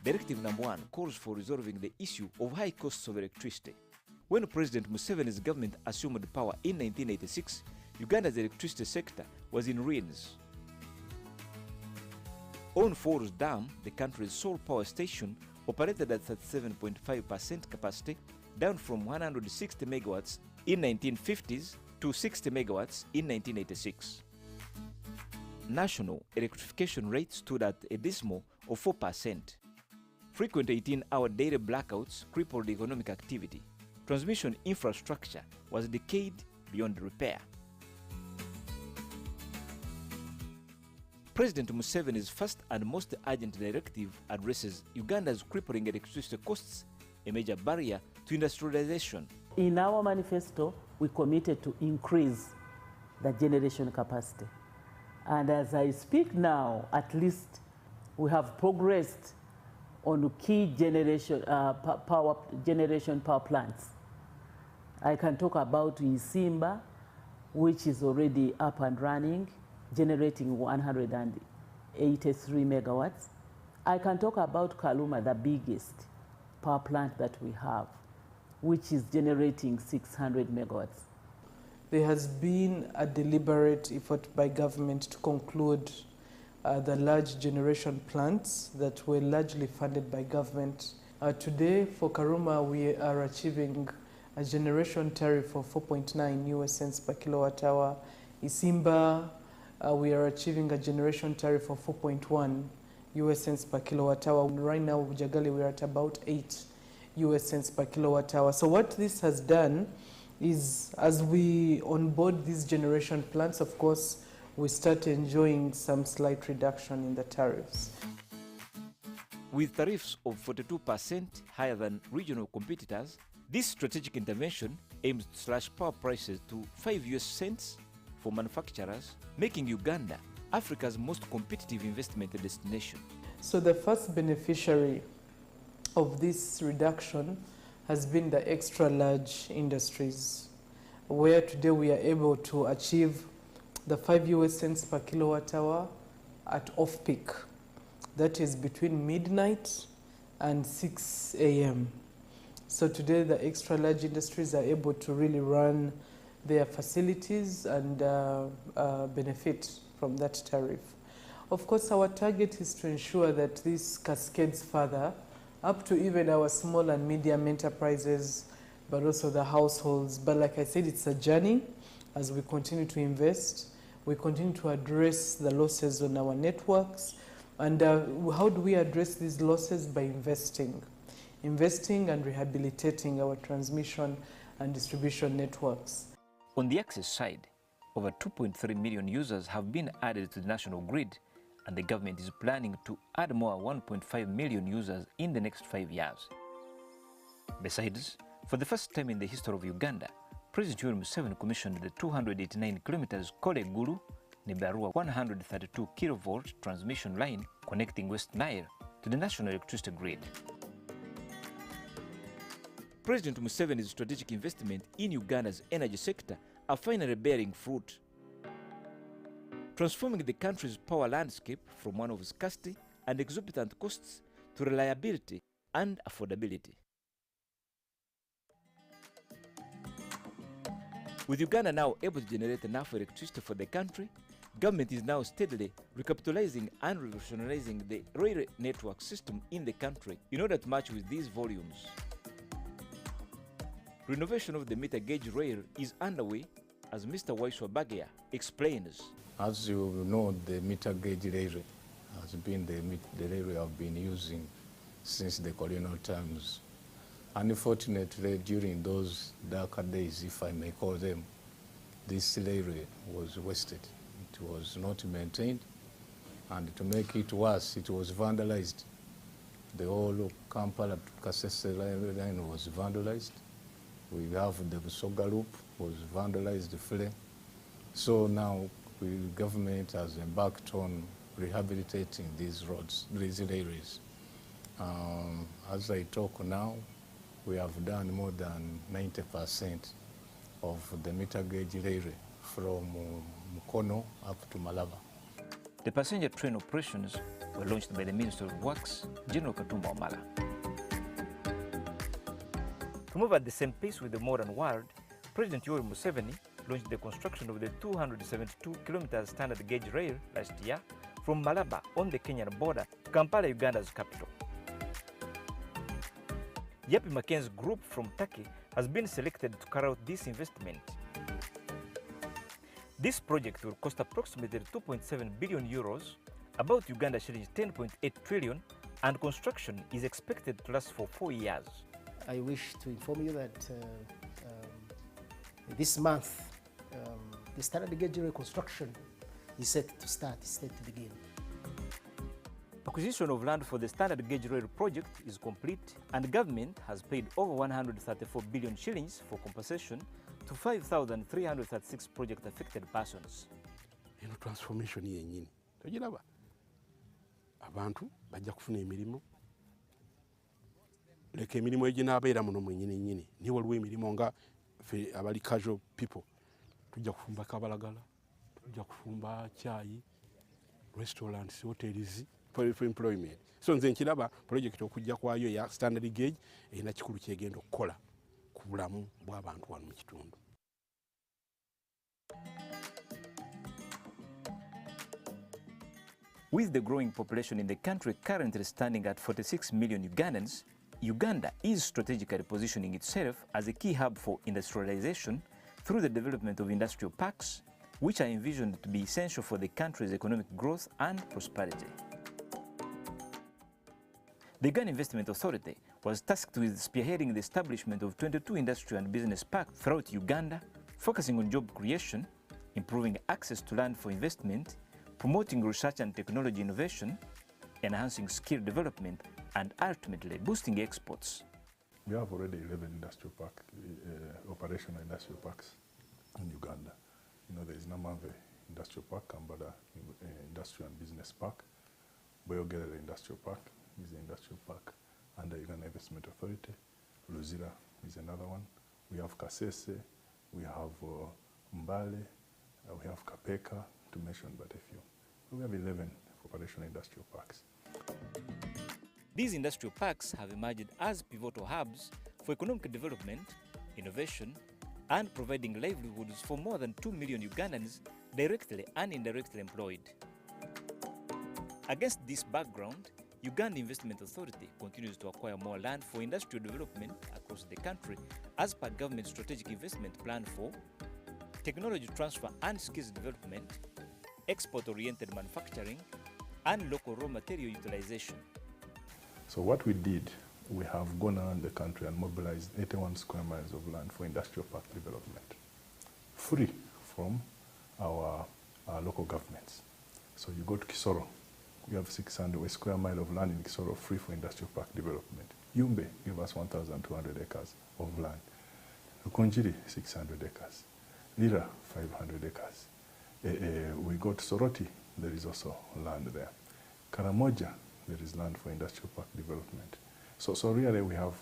Directive number 1 calls for resolving the issue of high costs of electricity. When President Museveni's government assumed power in 1986, Uganda's electricity sector was in ruins. On Falls Dam, the country's sole power station, operated at 37.5% capacity, down from 160 megawatts in 1950s to 60 megawatts in 1986. National electrification rate stood at a dismal of 4%. Frequent 18-hour daily blackouts crippled economic activity. Transmission infrastructure was decayed beyond repair. President Museveni's first and most urgent directive addresses Uganda's crippling electricity costs, a major barrier to industrialization. In our manifesto, we committed to increase the generation capacity. And as I speak now, at least we have progressed on key power plants. I can talk about Isimba, which is already up and running, generating 183 megawatts. I can talk about Kaluma, the biggest power plant that we have, which is generating 600 megawatts. There has been a deliberate effort by government to conclude the large generation plants that were largely funded by government. Today, for Karuma, we are achieving a generation tariff of 4.9 US cents per kilowatt hour. Isimba, we are achieving a generation tariff of 4.1 US cents per kilowatt hour. Right now, Bujagali, we are at about 8 US cents per kilowatt hour. So what this has done is, as we onboard these generation plants, of course, we start enjoying some slight reduction in the tariffs. With tariffs of 42% higher than regional competitors, this strategic intervention aims to slash power prices to 5 US cents for manufacturers, making Uganda Africa's most competitive investment destination. So the first beneficiary of this reduction has been the extra large industries, where today we are able to achieve the 5 US cents per kilowatt hour at off-peak. That is between midnight and 6 a.m. So today the extra large industries are able to really run their facilities and benefit from that tariff. Of course, our target is to ensure that this cascades further up to even our small and medium enterprises, but also the households. But like I said, it's a journey. As we continue to invest, we continue to address the losses on our networks. And how do we address these losses? By investing and rehabilitating our transmission and distribution networks. On the access side, over 2.3 million users have been added to the national grid, and the government is planning to add more 1.5 million users in the next 5 years. Besides, for the first time in the history of Uganda, President Yoweri Museveni commissioned the 289 kilometers Kole Gulu-Nebarua 132 kilovolt transmission line connecting West Nile to the national electricity grid. President Museveni's strategic investment in Uganda's energy sector are finally bearing fruit, transforming the country's power landscape from one of scarcity and exorbitant costs to reliability and affordability. With Uganda now able to generate enough electricity for the country, government is now steadily recapitalizing and revolutionizing the rail network system in the country in order to match with these volumes. Renovation of the meter gauge rail is underway, as Mr. Waiswa Bagea explains. As you know, the meter gauge railway has been the railway I've been using since the colonial times. Unfortunately, during those darker days, if I may call them, this railway was wasted. It was not maintained, and to make it worse, it was vandalized. The whole Kampala to Kasese line was vandalized. We have the Busoga loop was vandalized fully. So now the government has embarked on rehabilitating these roads, these railways. As I talk now, we have done more than 90% of the meter gauge railway from Mukono up to Malaba. The passenger train operations were launched by the Minister of Works, General Katumba Wamala. To move at the same pace with the modern world, President Yoweri Museveni launched the construction of the 272-kilometer standard gauge rail last year from Malaba on the Kenyan border to Kampala, Uganda's capital. Yapi Mackenz's group from Turkey has been selected to carry out this investment. This project will cost approximately 2.7 billion euros, about Uganda shillings 10.8 trillion, and construction is expected to last for 4 years. I wish to inform you that this month, the standard gauge rail construction is set to start, is set to begin. Acquisition of land for the standard gauge rail project is complete, and the government has paid over 134 billion shillings for compensation to 5,336 project-affected persons. Eno transformation yennyini togiraba abantu bajja kufuna emirimu leka emirimu eginaabeera muno mwennyini niye waliwo emirimu nga ffe abali casual people tujja kufumba kabalagala, tujja kufumba caayi, restaurants, hotels for employment. So nze nkiraba project okujja kwayo ya standard gauge erina kikulu kyegenda okukola ku bulamu bw'abantu wano mu kitundu. With the growing population in the country currently standing at 46 million Ugandans, Uganda is strategically positioning itself as a key hub for industrialization through the development of industrial parks, which are envisioned to be essential for the country's economic growth and prosperity. The Uganda Investment Authority was tasked with spearheading the establishment of 22 industrial and business parks throughout Uganda, focusing on job creation, improving access to land for investment, promoting research and technology innovation, enhancing skill development, and ultimately boosting exports. We have already 11 industrial parks, operational industrial parks in Uganda. You know, there is Namave Industrial Park, Kambala Industrial and Business Park, Boyogere Industrial Park is an industrial park under Uganda Investment Authority. Luzira is another one. We have Kasese, we have Mbale, we have Kapeka, to mention but a few. We have 11 operational industrial parks. These industrial parks have emerged as pivotal hubs for economic development, innovation, and providing livelihoods for more than 2 million Ugandans directly and indirectly employed. Against this background, Uganda Investment Authority continues to acquire more land for industrial development across the country as per government strategic investment plan for technology transfer and skills development, export-oriented manufacturing, and local raw material utilization. So what we did, we have gone around the country and mobilized 81 square miles of land for industrial park development, free from our local governments. So you go to Kisoro, we have 600 square mile of land in Kisoro free for industrial park development. Yumbe gave us 1,200 acres of land. Rukunjiri, 600 acres. Lira, 500 acres. We got Soroti, there is also land there. Karamoja, there is land for industrial park development. So really we have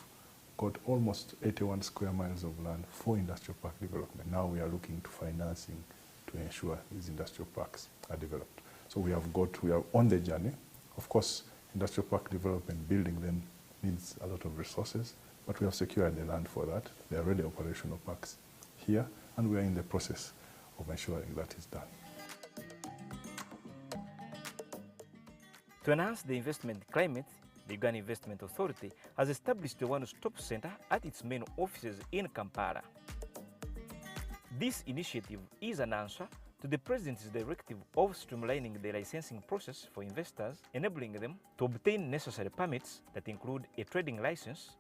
got almost 81 square miles of land for industrial park development. Now we are looking to financing to ensure these industrial parks are developed. So we are on the journey. Of course, industrial park development, building them needs a lot of resources, but we have secured the land for that. There are already operational parks here, and we are in the process of ensuring that is done. To enhance the investment climate, the Uganda Investment Authority has established a one-stop center at its main offices in Kampala. This initiative is an answer to the President's directive of streamlining the licensing process for investors, enabling them to obtain necessary permits that include a trading license,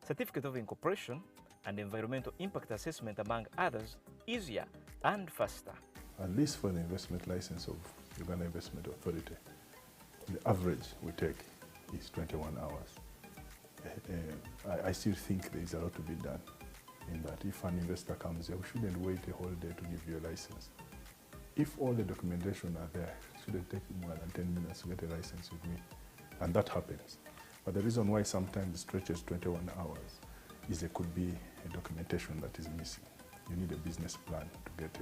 certificate of incorporation, and environmental impact assessment, among others, easier and faster. At least for the investment license of Uganda Investment Authority, the average we take is 21 hours. I still think there is a lot to be done in that if an investor comes here, we shouldn't wait a whole day to give you a license. If all the documentation are there, it shouldn't take you more than 10 minutes to get a license with me. And that happens. But the reason why sometimes it stretches 21 hours is there could be a documentation that is missing. You need a business plan to get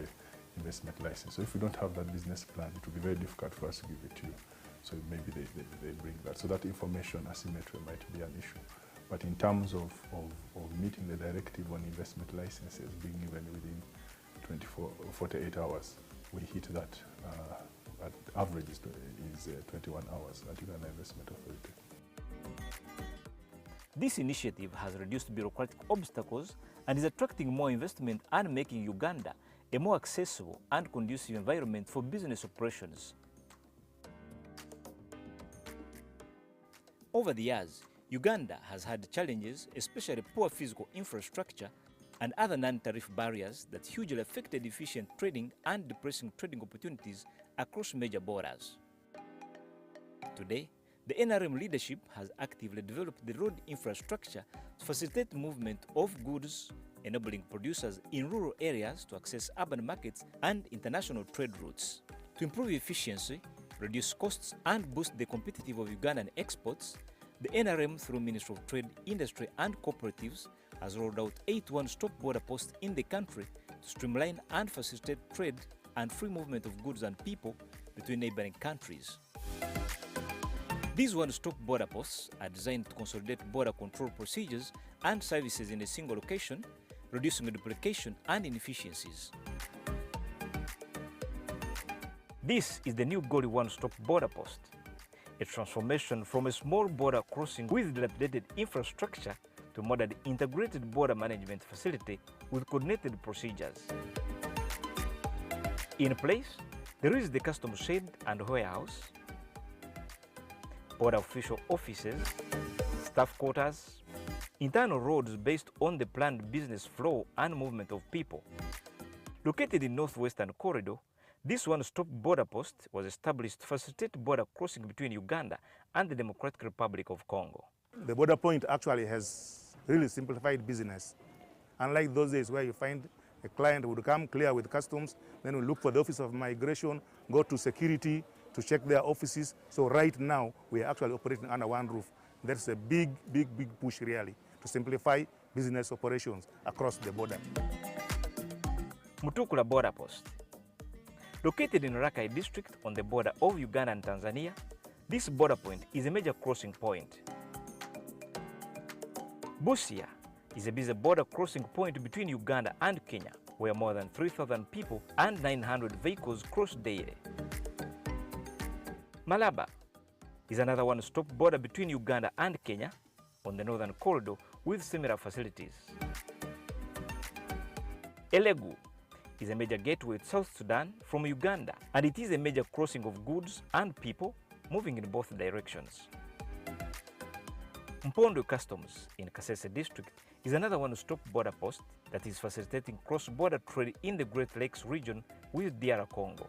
investment license. So if we don't have that business plan, it will be very difficult for us to give it to you. So maybe they bring that. So that information asymmetry might be an issue. But in terms of meeting the directive on investment licenses being given within 48 hours, we hit that. At average is 21 hours at Uganda Investment Authority. This initiative has reduced bureaucratic obstacles and is attracting more investment and making Uganda a more accessible and conducive environment for business operations. Over the years, Uganda has had challenges, especially poor physical infrastructure and other non-tariff barriers that hugely affected efficient trading and depressing trading opportunities across major borders. Today, the NRM leadership has actively developed the road infrastructure to facilitate movement of goods, enabling producers in rural areas to access urban markets and international trade routes. To improve efficiency, reduce costs, and boost the competitiveness of Ugandan exports, the NRM, through Ministry of Trade, Industry and Cooperatives, has rolled out 8 one-stop border posts in the country to streamline and facilitate trade and free movement of goods and people between neighboring countries. These one-stop border posts are designed to consolidate border control procedures and services in a single location, reducing duplication and inefficiencies. This is the new Goli one-stop border post, a transformation from a small border crossing with dilapidated infrastructure to modern integrated border management facility with coordinated procedures. In place, there is the customs shed and warehouse, border official offices, staff quarters, internal roads based on the planned business flow and movement of people. Located in Northwestern Corridor, this one-stop border post was established to facilitate border crossing between Uganda and the Democratic Republic of Congo. The border point actually has really simplified business. Unlike those days where you find a client would come clear with customs, then we look for the Office of Migration, go to security to check their offices. So right now, we are actually operating under one roof. That's a big push really to simplify business operations across the border. Mutukula Border Post. Located in Rakai district on the border of Uganda and Tanzania, this border point is a major crossing point. Busia is a busy border crossing point between Uganda and Kenya, where more than 3,000 people and 900 vehicles cross daily. Malaba is another one-stop border between Uganda and Kenya on the northern corridor with similar facilities. Elegu is a major gateway to South Sudan from Uganda, and it is a major crossing of goods and people moving in both directions. Mpondo Customs in Kasese district is another one-stop border post that is facilitating cross-border trade in the Great Lakes region with DR Congo.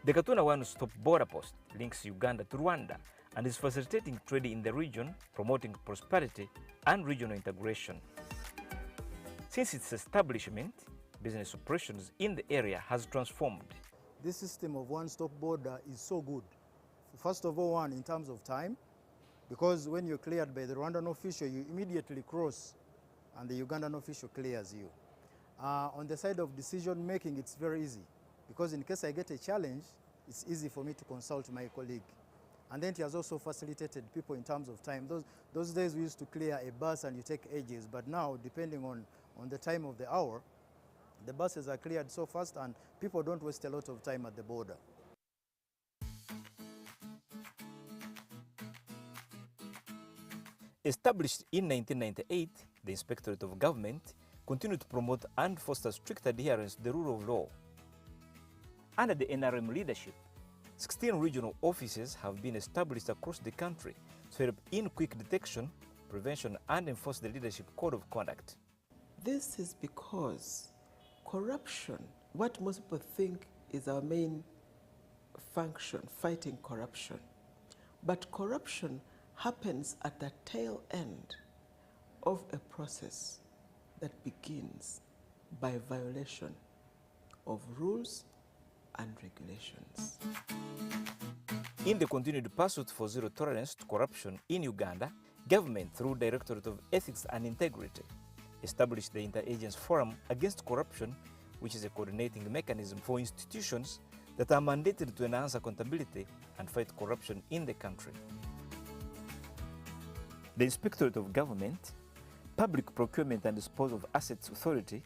The Katuna one-stop border post links Uganda to Rwanda and is facilitating trade in the region, promoting prosperity and regional integration. Since its establishment, business operations in the area has transformed. This system of one-stop border is so good. First of all, in terms of time, because when you're cleared by the Rwandan official, you immediately cross and the Ugandan official clears you. On the side of decision making, it's very easy, because in case I get a challenge, it's easy for me to consult my colleague. And then it has also facilitated people in terms of time. Those days we used to clear a bus and you take ages, but now, depending on the time of the hour, the buses are cleared so fast and people don't waste a lot of time at the border. Established in 1998, the Inspectorate of Government continued to promote and foster strict adherence to the rule of law. Under the NRM leadership, 16 regional offices have been established across the country to help in quick detection, prevention, and enforce the leadership code of conduct. This is because corruption, what most people think is our main function, fighting corruption. But corruption happens at the tail end of a process that begins by violation of rules and regulations. In the continued pursuit for zero tolerance to corruption in Uganda, government, through Directorate of Ethics and Integrity, established the Interagency Forum Against Corruption which is a coordinating mechanism for institutions that are mandated to enhance accountability and fight corruption in the country. The Inspectorate of Government, Public Procurement and Disposal of Assets Authority,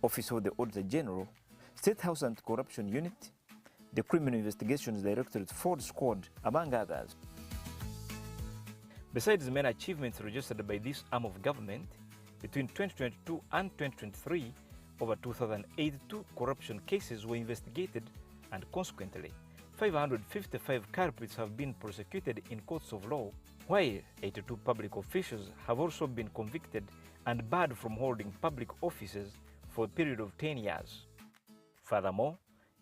Office of the Auditor General, State House Anti-Corruption Unit, the Criminal Investigations Directorate Fraud Squad, among others. Besides the main achievements registered by this arm of government, between 2022 and 2023, over 2,082 corruption cases were investigated, and consequently, 555 culprits have been prosecuted in courts of law, while 82 public officials have also been convicted and barred from holding public offices for a period of 10 years. Furthermore,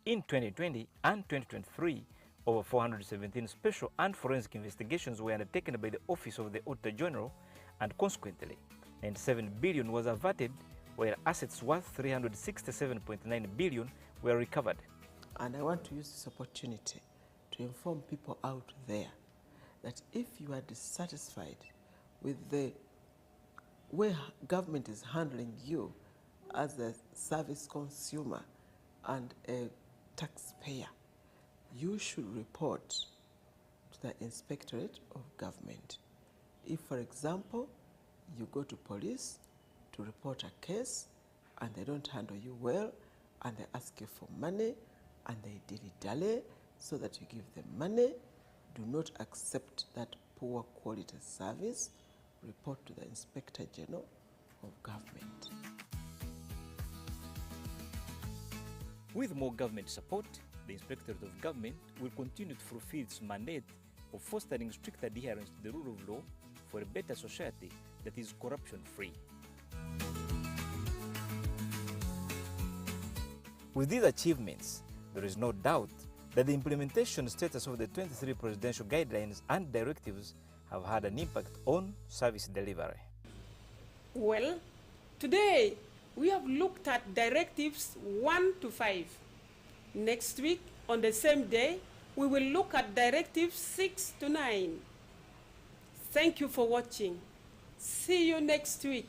in 2020 and 2023, over 417 special and forensic investigations were undertaken by the Office of the Auditor General, and consequently, 97 billion was averted, while assets worth 367.9 billion were recovered. And I want to use this opportunity to inform people out there that if you are dissatisfied with the way government is handling you as a service consumer and a taxpayer, you should report to the Inspectorate of Government. If, for example, you go to police to report a case and they don't handle you well and they ask you for money and they dilly-dally so that you give them money, do not accept that poor quality service. Report to the Inspector General of Government. With more government support, the Inspectorate of Government will continue to fulfill its mandate of fostering strict adherence to the rule of law for a better society that is corruption-free. With these achievements, there is no doubt that the implementation status of the 23 presidential guidelines and directives have had an impact on service delivery. Well, today we have looked at directives 1 to 5. Next week, on the same day, we will look at directives 6 to 9. Thank you for watching. See you next week.